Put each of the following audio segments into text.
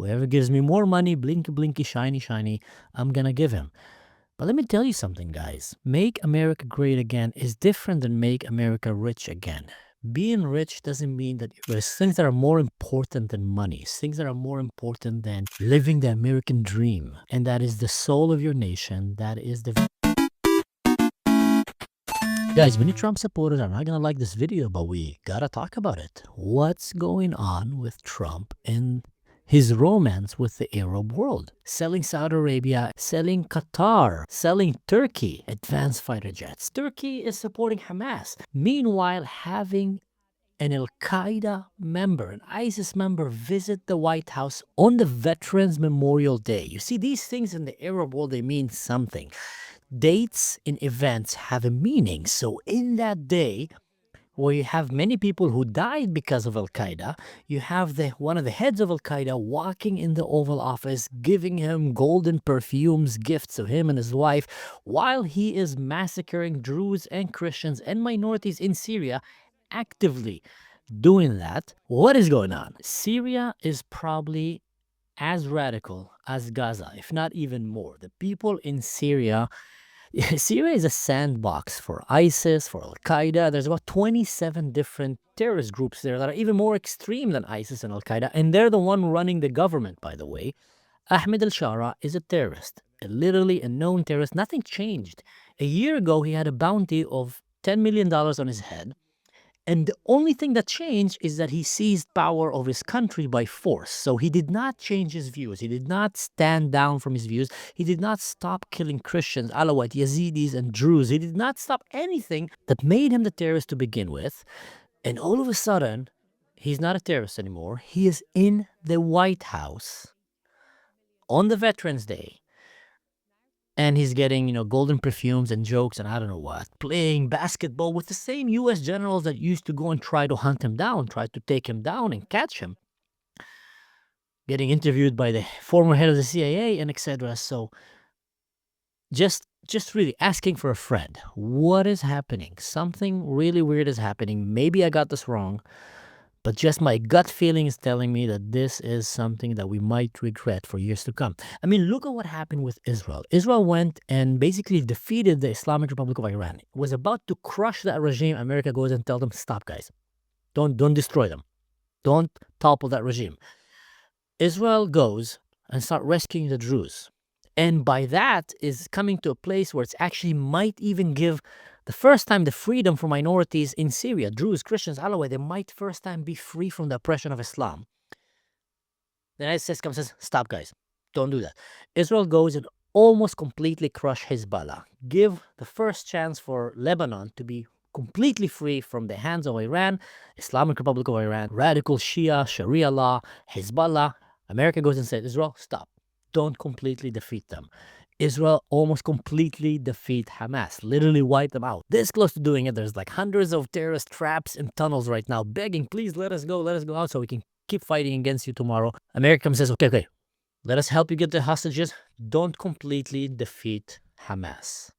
Whoever gives me more money, blinky, blinky, shiny, shiny, I'm gonna give him. But let me tell you something, guys. Make America great again is different than make America rich again. Being rich doesn't mean that there's things that are more important than money, things that are more important than living the American dream. And that is the soul of your nation. That is the... Guys, many Trump supporters are not gonna like this video, but we gotta talk about it. What's going on with Trump and his romance with the Arab world? Selling Saudi Arabia, selling Qatar, selling Turkey advanced fighter jets. Turkey is supporting Hamas. Meanwhile, having an Al-Qaeda member, an ISIS member, visit the White House on the Veterans Memorial Day. You see, these things in the Arab world, they mean something. Dates in events have a meaning. So in that day, where you have many people who died because of Al-Qaeda, you have one of the heads of Al-Qaeda walking in the Oval Office, giving him golden perfumes, gifts of him and his wife, while he is massacring Druze and Christians and minorities in Syria, actively doing that. What is going on? Syria is probably as radical as Gaza, if not even more. The people in Syria... Syria is a sandbox for ISIS, for Al-Qaeda. There's about 27 different terrorist groups there that are even more extreme than ISIS and Al-Qaeda, and they're the one running the government, by the way. Ahmed al-Shara is a terrorist, literally a known terrorist. Nothing changed. A year ago, he had a bounty of $10 million on his head. And the only thing that changed is that he seized power of his country by force. So he did not change his views. He did not stand down from his views. He did not stop killing Christians, Alawite, Yazidis, and Druze. He did not stop anything that made him the terrorist to begin with. And all of a sudden, he's not a terrorist anymore. He is in the White House on the Veterans Day. And he's getting, golden perfumes and jokes and I don't know what, playing basketball with the same U.S. generals that used to go and try to hunt him down, try to take him down and catch him. Getting interviewed by the former head of the CIA and etc. So just really asking for a friend. What is happening? Something really weird is happening. Maybe I got this wrong. But just my gut feeling is telling me that this is something that we might regret for years to come. I mean, look at what happened with Israel. Israel went and basically defeated the Islamic Republic of Iran. It was about to crush that regime. America goes and tells them, stop, guys. Don't destroy them. Don't topple that regime. Israel goes and start rescuing the Druze. And by that is coming to a place where it's actually might even give the first time the freedom for minorities in Syria, Druze, Christians, Alawite, they might first time be free from the oppression of Islam. The United States comes and says, stop, guys. Don't do that. Israel goes and almost completely crush Hezbollah. Give the first chance for Lebanon to be completely free from the hands of Iran, Islamic Republic of Iran, radical Shia, Sharia law, Hezbollah. America goes and says, Israel, stop. Don't completely defeat them. Israel almost completely defeat Hamas, literally wipe them out. This close to doing it, there's like hundreds of terrorist traps in tunnels right now, begging, please let us go out so we can keep fighting against you tomorrow. America comes and says, okay, let us help you get the hostages. Don't completely defeat Hamas.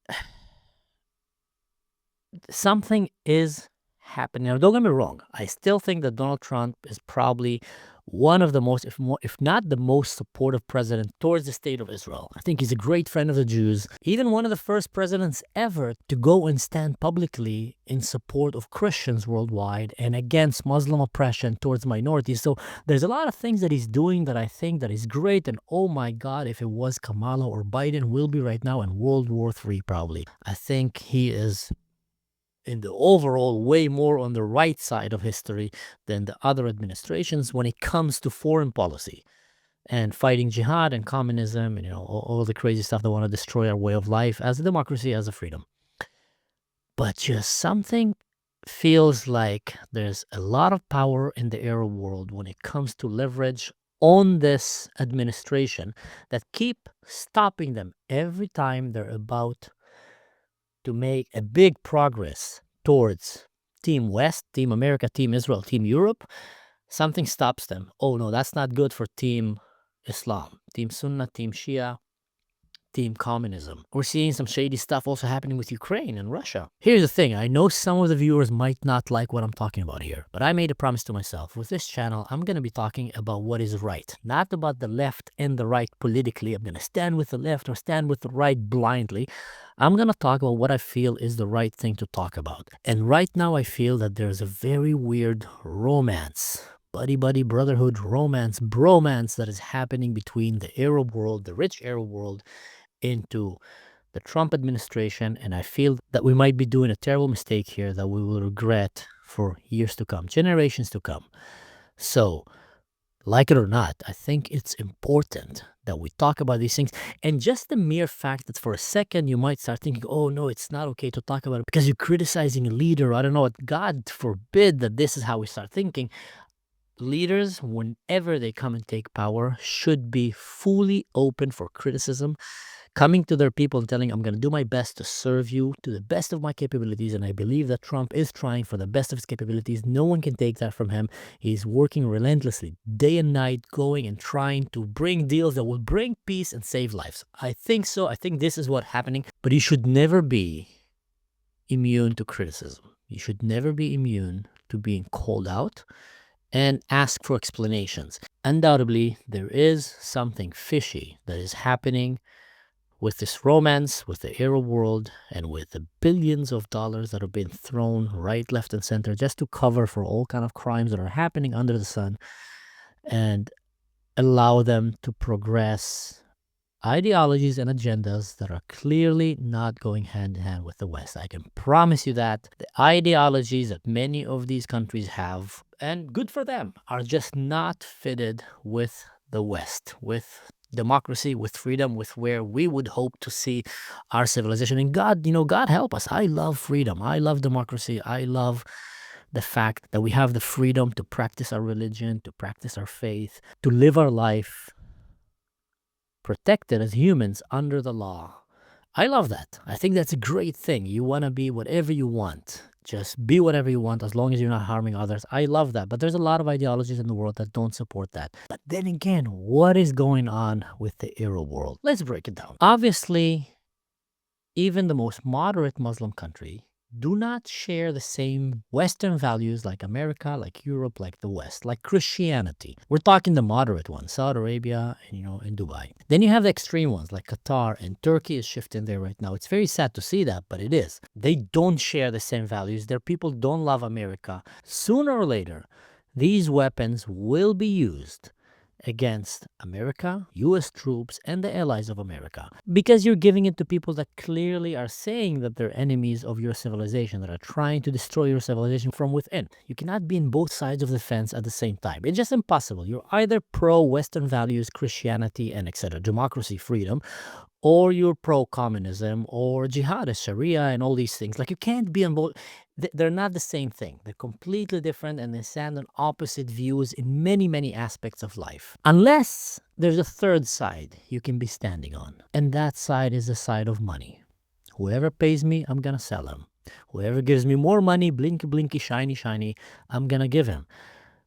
Something is happening. Now, don't get me wrong. I still think that Donald Trump is probably one of the most, if not the most supportive president towards the state of Israel. I think he's a great friend of the Jews. Even one of the first presidents ever to go and stand publicly in support of Christians worldwide and against Muslim oppression towards minorities. So there's a lot of things that he's doing that I think that is great. And oh my God, if it was Kamala or Biden, we'll be right now in World War III probably. I think he is in the overall way more on the right side of history than the other administrations when it comes to foreign policy and fighting jihad and communism and all the crazy stuff that want to destroy our way of life as a democracy, as a freedom. But just something feels like there's a lot of power in the Arab world when it comes to leverage on this administration that keep stopping them every time they're about to make a big progress towards Team West, Team America, Team Israel, Team Europe. Something stops them. Oh no, that's not good for Team Islam, Team Sunnah, Team Shia. team communism. We're seeing some shady stuff also happening with Ukraine and Russia. Here's the thing. I know some of the viewers might not like what I'm talking about here, but I made a promise to myself. With this channel, I'm going to be talking about what is right, not about the left and the right politically. I'm going to stand with the left or stand with the right blindly. I'm going to talk about what I feel is the right thing to talk about. And right now, I feel that there's a very weird romance, buddy, brotherhood, romance, bromance that is happening between the Arab world, the rich Arab world, into the Trump administration. And I feel that we might be doing a terrible mistake here that we will regret for years to come, generations to come. So, like it or not, I think it's important that we talk about these things. And just the mere fact that for a second you might start thinking, oh no, it's not okay to talk about it because you're criticizing a leader. I don't know what. God forbid that this is how we start thinking. Leaders, whenever they come and take power, should be fully open for criticism, coming to their people and telling, I'm going to do my best to serve you to the best of my capabilities. And I believe that Trump is trying for the best of his capabilities. No one can take that from him. He's working relentlessly, day and night, going and trying to bring deals that will bring peace and save lives. I think so. I think this is what's happening. But you should never be immune to criticism. You should never be immune to being called out and ask for explanations. Undoubtedly, there is something fishy that is happening with this romance, with the Arab world, and with the billions of dollars that have been thrown right, left, and center just to cover for all kind of crimes that are happening under the sun and allow them to progress ideologies and agendas that are clearly not going hand in hand with the West. I can promise you that the ideologies that many of these countries have, and good for them, are just not fitted with the West, with democracy, with freedom, with where we would hope to see our civilization. And God, God help us. I love freedom. I love democracy. I love the fact that we have the freedom to practice our religion, to practice our faith, to live our life protected as humans under the law. I love that. I think that's a great thing. You want to be whatever you want. Just be whatever you want as long as you're not harming others. I love that. But there's a lot of ideologies in the world that don't support that. But then again, what is going on with the Arab world? Let's break it down. Obviously, even the most moderate Muslim country do not share the same Western values like America, like Europe, like the West, like Christianity. We're talking the moderate ones, Saudi Arabia and Dubai. Then you have the extreme ones like Qatar, and Turkey is shifting there right now. It's very sad to see that, but it is. They don't share the same values. Their people don't love America. Sooner or later, these weapons will be used against America, US troops, and the allies of America. Because you're giving it to people that clearly are saying that they're enemies of your civilization, that are trying to destroy your civilization from within. You cannot be in both sides of the fence at the same time. It's just impossible. You're either pro-Western values, Christianity, and etc., democracy, freedom, or you're pro-communism or jihadist, Sharia, and all these things. Like, you can't be on both. They're not the same thing. They're completely different, and they stand on opposite views in many, many aspects of life. Unless there's a third side you can be standing on, and that side is the side of money. Whoever pays me, I'm gonna sell him. Whoever gives me more money, blinky, blinky, shiny, shiny, I'm gonna give him.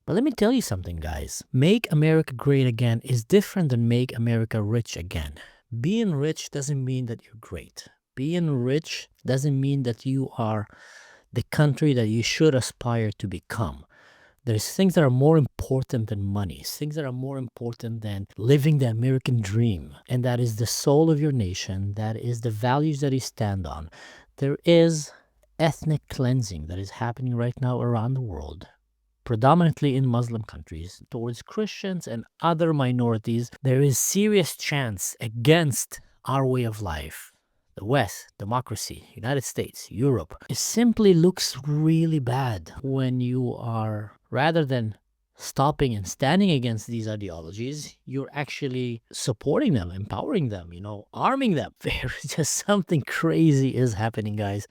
But let me tell you something, guys. Make America great again is different than make America rich again. Being rich doesn't mean that you're great. Being rich doesn't mean that you are the country that you should aspire to become. There's things that are more important than money, things that are more important than living the American dream. And that is the soul of your nation. That is the values that you stand on. There is ethnic cleansing that is happening right now around the world, predominantly in Muslim countries, towards Christians and other minorities. There is serious chance against our way of life. The West, democracy, United States, Europe. It simply looks really bad when you are, rather than stopping and standing against these ideologies, you're actually supporting them, empowering them, arming them. There's just something crazy is happening, guys.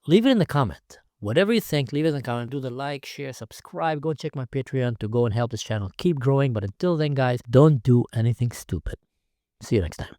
Leave it in the comment. Whatever you think, leave it in the comment. Do the like, share, subscribe. Go check my Patreon to go and help this channel keep growing. But until then, guys, don't do anything stupid. See you next time.